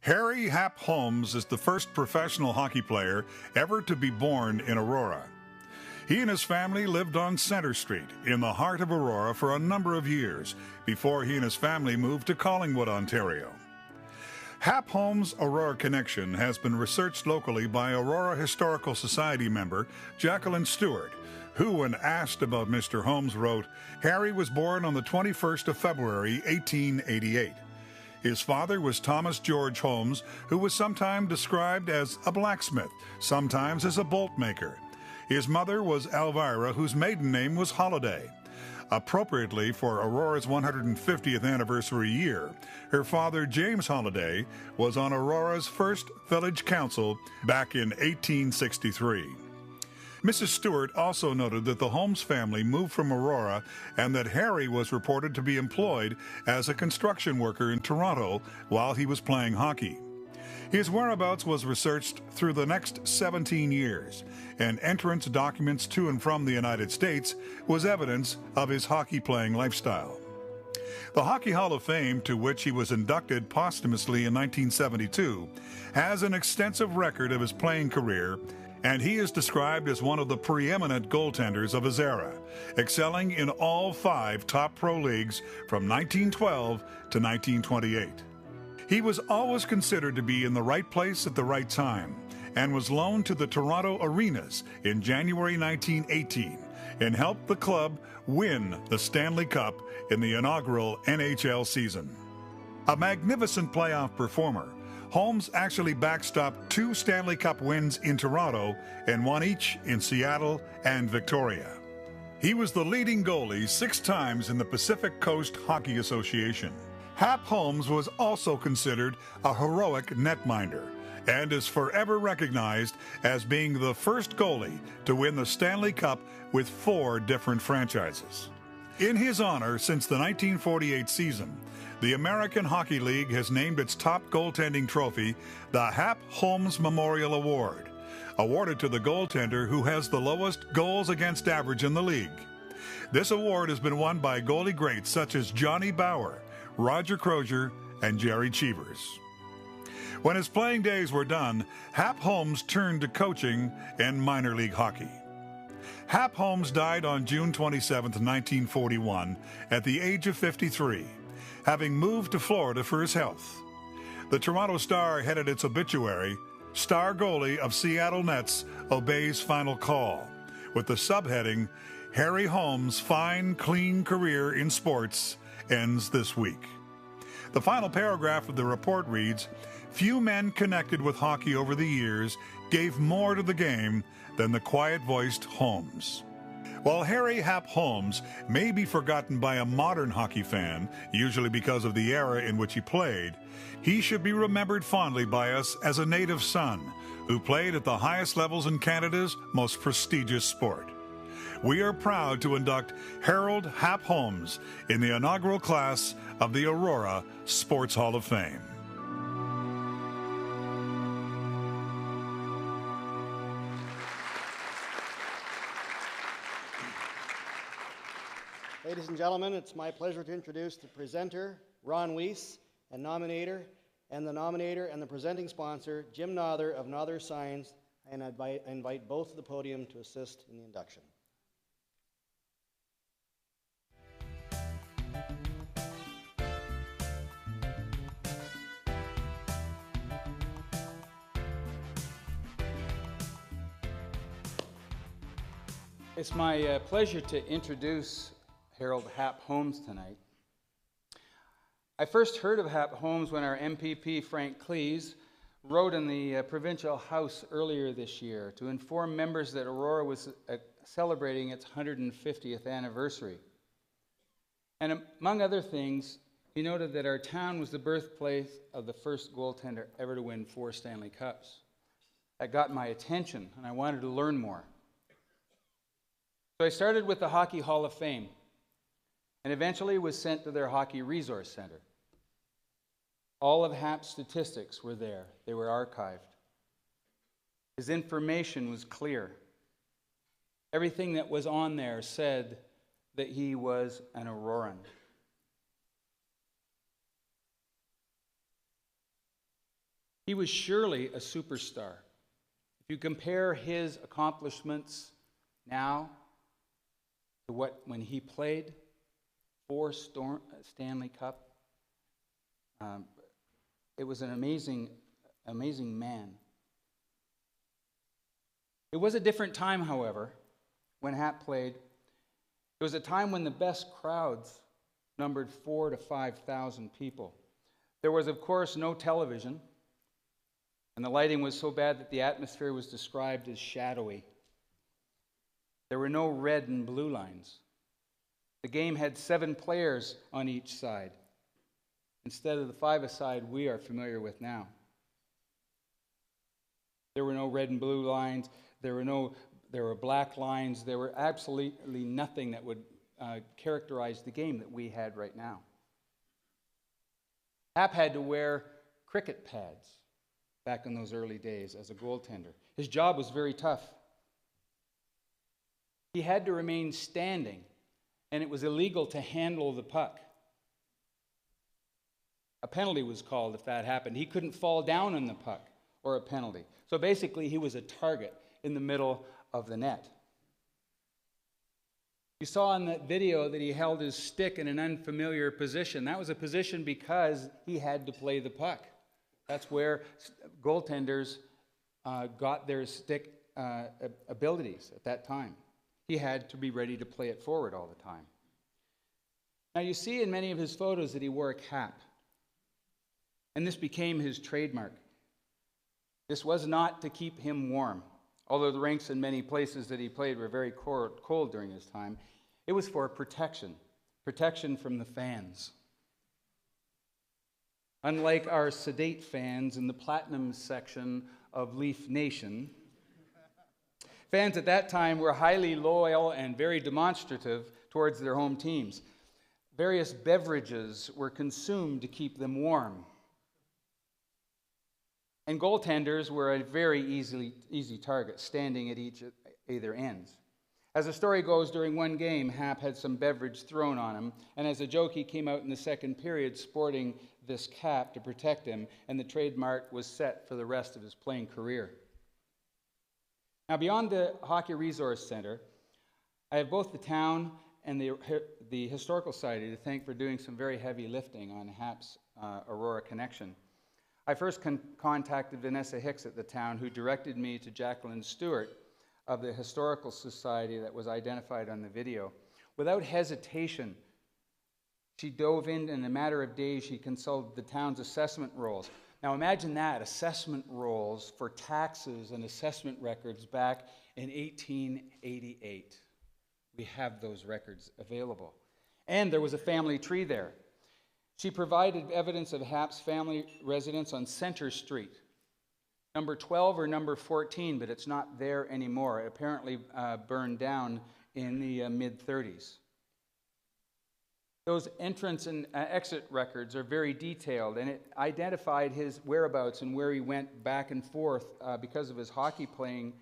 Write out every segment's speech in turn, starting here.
Harry Hap Holmes is the first professional hockey player ever to be born in Aurora. He and his family lived on Center Street in the heart of Aurora for a number of years before he and his family moved to Collingwood, Ontario. Hap Holmes' Aurora connection has been researched locally by Aurora Historical Society member Jacqueline Stewart, who, when asked about Mr. Holmes, wrote, "Harry was born on the 21st of February, 1888. His father was Thomas George Holmes, who was sometimes described as a blacksmith, sometimes as a bolt maker. His mother was Elvira, whose maiden name was Holiday. Appropriately for Aurora's 150th anniversary year, her father, James Holiday, was on Aurora's first village council back in 1863. Mrs. Stewart also noted that the Holmes family moved from Aurora and that Harry was reported to be employed as a construction worker in Toronto while he was playing hockey. His whereabouts was researched through the next 17 years, and entrance documents to and from the United States was evidence of his hockey-playing lifestyle. The Hockey Hall of Fame, to which he was inducted posthumously in 1972, has an extensive record of his playing career, and he is described as one of the preeminent goaltenders of his era, excelling in all 5 top pro leagues from 1912 to 1928. He was always considered to be in the right place at the right time, and was loaned to the Toronto Arenas in January 1918 and helped the club win the Stanley Cup in the inaugural NHL season. A magnificent playoff performer, Holmes actually backstopped 2 Stanley Cup wins in Toronto and one each in Seattle and Victoria. He was the leading goalie 6 times in the Pacific Coast Hockey Association. Hap Holmes was also considered a heroic netminder and is forever recognized as being the first goalie to win the Stanley Cup with 4 different franchises. In his honor, since the 1948 season, the American Hockey League has named its top goaltending trophy the Hap Holmes Memorial Award, awarded to the goaltender who has the lowest goals against average in the league. This award has been won by goalie greats such as Johnny Bower, Roger Crozier, and Jerry Cheevers. When his playing days were done, Hap Holmes turned to coaching and minor league hockey. Hap Holmes died on June 27, 1941, at the age of 53, having moved to Florida for his health. The Toronto Star headed its obituary, "Star goalie of Seattle Nets obeys final call," with the subheading, "Harry Holmes' fine, clean career in sports ends this week." The final paragraph of the report reads, "Few men connected with hockey over the years gave more to the game than the quiet-voiced Holmes." While Harry Hap Holmes may be forgotten by a modern hockey fan, usually because of the era in which he played, he should be remembered fondly by us as a native son who played at the highest levels in Canada's most prestigious sport. We are proud to induct Harold Hap Holmes in the inaugural class of the Aurora Sports Hall of Fame. Ladies and gentlemen, it's my pleasure to introduce the presenter, Ron Weiss, and the nominator and the presenting sponsor, Jim Nother of Nother Signs, and I invite both to the podium to assist in the induction. It's my pleasure to introduce Harold Hap Holmes tonight. I first heard of Hap Holmes when our MPP Frank Cleese wrote in the Provincial House earlier this year to inform members that Aurora was celebrating its 150th anniversary. And among other things, he noted that our town was the birthplace of the first goaltender ever to win 4 Stanley Cups. That got my attention, and I wanted to learn more. So I started with the Hockey Hall of Fame, and eventually was sent to their Hockey Resource Center. All of Hap's statistics were there. They were archived. His information was clear. Everything that was on there said that he was an Auroran. He was surely a superstar. If you compare his accomplishments now to when he played 4 Stanley Cup, it was an amazing man. It was a different time, however, when Hap played. It was a time when the best crowds numbered 4,000 to 5,000 people. There was, of course, no television, and the lighting was so bad that the atmosphere was described as shadowy. There were no red and blue lines. The game had 7 players on each side, instead of the 5-a-side we are familiar with now. There were no red and blue lines. There were black lines. There were absolutely nothing that would characterize the game that we had right now. Hap had to wear cricket pads back in those early days as a goaltender. His job was very tough. He had to remain standing, and it was illegal to handle the puck. A penalty was called if that happened. He couldn't fall down on the puck or a penalty. So basically, he was a target in the middle of the net. You saw in that video that he held his stick in an unfamiliar position. That was a position because he had to play the puck. That's where goaltenders got their stick abilities at that time. He had to be ready to play it forward all the time. Now you see in many of his photos that he wore a cap, and this became his trademark. This was not to keep him warm. Although the rinks in many places that he played were very cold during his time, it was for protection from the fans. Unlike our sedate fans in the Platinum section of Leaf Nation, fans at that time were highly loyal and very demonstrative towards their home teams. Various beverages were consumed to keep them warm. And goaltenders were a very easy target, standing at either ends. As the story goes, during one game, Hap had some beverage thrown on him, and as a joke, he came out in the second period sporting this cap to protect him, and the trademark was set for the rest of his playing career. Now, beyond the Hockey Resource Center, I have both the town and the Historical Society to thank for doing some very heavy lifting on Hap's Aurora connection. I first contacted Vanessa Hicks at the town, who directed me to Jacqueline Stewart of the Historical Society that was identified on the video. Without hesitation, she dove in a matter of days. She consulted the town's assessment rolls. Now imagine that, assessment rolls for taxes and assessment records back in 1888. We have those records available. And there was a family tree there. She provided evidence of Hap's family residence on Center Street, number 12 or number 14, but it's not there anymore. It apparently burned down in the mid-30s. Those entrance and exit records are very detailed, and it identified his whereabouts and where he went back and forth because of his hockey playing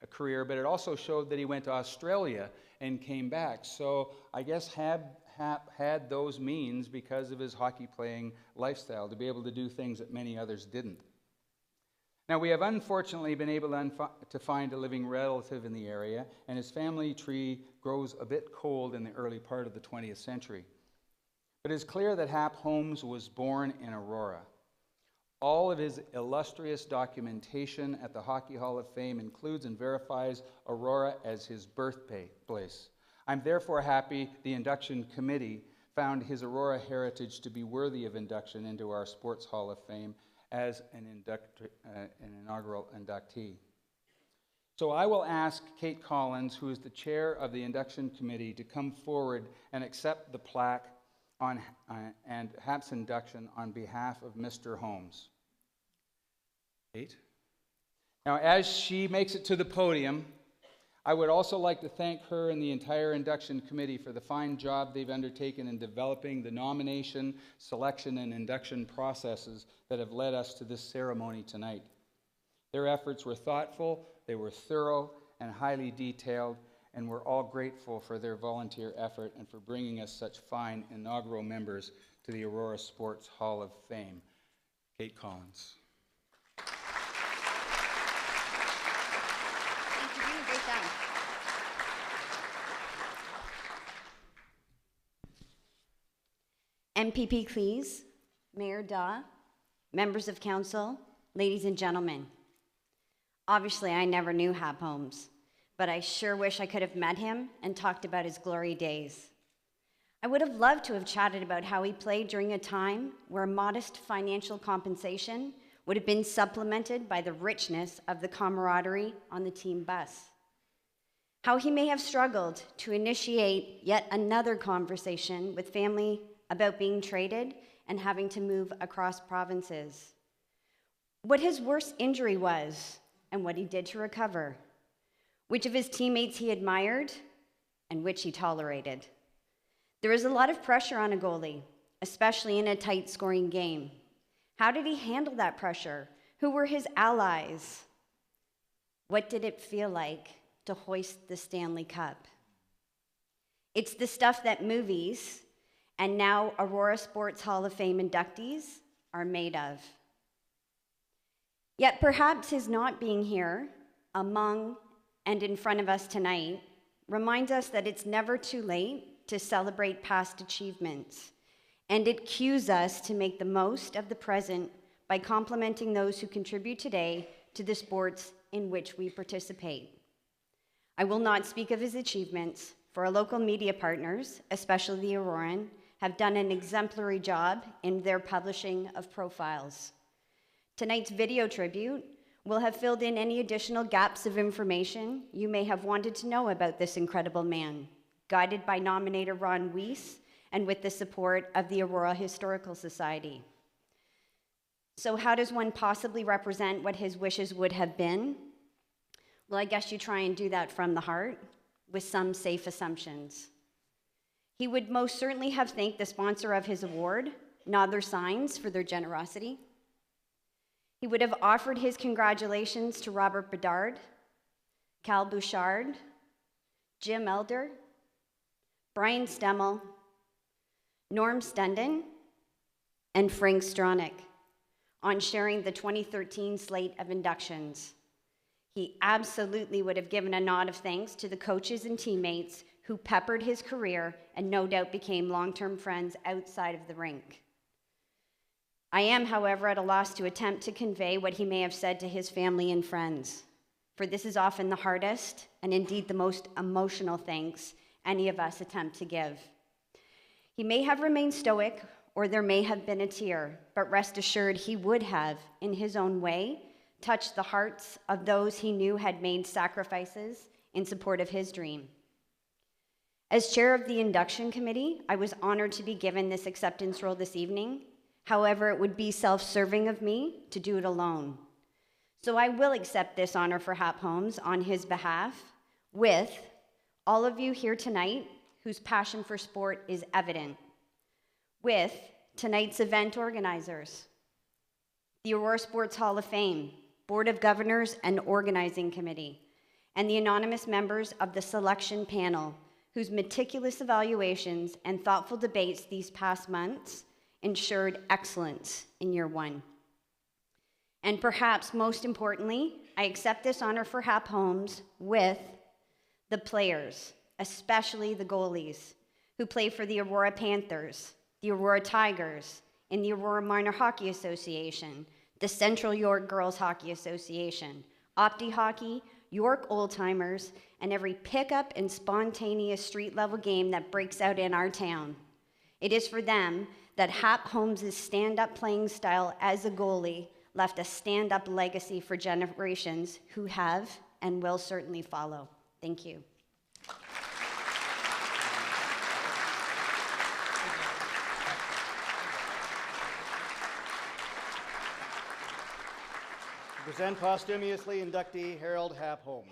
career, but it also showed that he went to Australia and came back. So I guess Hap had those means because of his hockey playing lifestyle to be able to do things that many others didn't. Now, we have unfortunately been able to find a living relative in the area, and his family tree grows a bit cold in the early part of the 20th century. But it's clear that H Holmes was born in Aurora. All of his illustrious documentation at the Hockey Hall of Fame includes and verifies Aurora as his birthplace. I'm therefore happy the induction committee found his Aurora heritage to be worthy of induction into our Sports Hall of Fame as an inaugural inductee. So I will ask Kate Collins, who is the chair of the induction committee, to come forward and accept the plaque and Hap's induction on behalf of Mr. Holmes. Kate? Now, as she makes it to the podium, I would also like to thank her and the entire induction committee for the fine job they've undertaken in developing the nomination, selection, and induction processes that have led us to this ceremony tonight. Their efforts were thoughtful, they were thorough, and highly detailed, and we're all grateful for their volunteer effort and for bringing us such fine inaugural members to the Aurora Sports Hall of Fame. Kate Collins. MPP Cleese, Mayor Daw, members of council, ladies and gentlemen. Obviously, I never knew Hap Holmes, but I sure wish I could have met him and talked about his glory days. I would have loved to have chatted about how he played during a time where modest financial compensation would have been supplemented by the richness of the camaraderie on the team bus. How he may have struggled to initiate yet another conversation with family about being traded and having to move across provinces. What his worst injury was and what he did to recover. Which of his teammates he admired and which he tolerated. There is a lot of pressure on a goalie, especially in a tight scoring game. How did he handle that pressure? Who were his allies? What did it feel like to hoist the Stanley Cup? It's the stuff that movies and now Aurora Sports Hall of Fame inductees are made of. Yet perhaps his not being here among and in front of us tonight reminds us that it's never too late to celebrate past achievements, and it cues us to make the most of the present by complimenting those who contribute today to the sports in which we participate. I will not speak of his achievements, for our local media partners, especially the Auroran, have done an exemplary job in their publishing of profiles. Tonight's video tribute will have filled in any additional gaps of information you may have wanted to know about this incredible man, guided by nominator Ron Weiss and with the support of the Aurora Historical Society. So how does one possibly represent what his wishes would have been? Well, I guess you try and do that from the heart with some safe assumptions. He would most certainly have thanked the sponsor of his award, Nother Signs, for their generosity. He would have offered his congratulations to Robert Bedard, Cal Bouchard, Jim Elder, Brian Stemmel, Norm Stendon, and Frank Stronach on sharing the 2013 slate of inductions. He absolutely would have given a nod of thanks to the coaches and teammates who peppered his career and no doubt became long-term friends outside of the rink. I am, however, at a loss to attempt to convey what he may have said to his family and friends, for this is often the hardest and indeed the most emotional thanks any of us attempt to give. He may have remained stoic, or there may have been a tear, but rest assured he would have, in his own way, touched the hearts of those he knew had made sacrifices in support of his dream. As chair of the induction committee, I was honored to be given this acceptance role this evening. However, it would be self-serving of me to do it alone. So I will accept this honor for Hap Holmes on his behalf with all of you here tonight whose passion for sport is evident, with tonight's event organizers, the Aurora Sports Hall of Fame, Board of Governors and Organizing Committee, and the anonymous members of the selection panel whose meticulous evaluations and thoughtful debates these past months ensured excellence in year one. And perhaps most importantly, I accept this honor for Hap Holmes with the players, especially the goalies, who play for the Aurora Panthers, the Aurora Tigers, in the Aurora Minor Hockey Association, the Central York Girls Hockey Association, Opti Hockey, York Old Timers, and every pickup and spontaneous street-level game that breaks out in our town. It is for them that Hap Holmes' stand-up playing style as a goalie left a stand-up legacy for generations who have and will certainly follow. Thank you. Present posthumously inductee Harold Hap Holmes.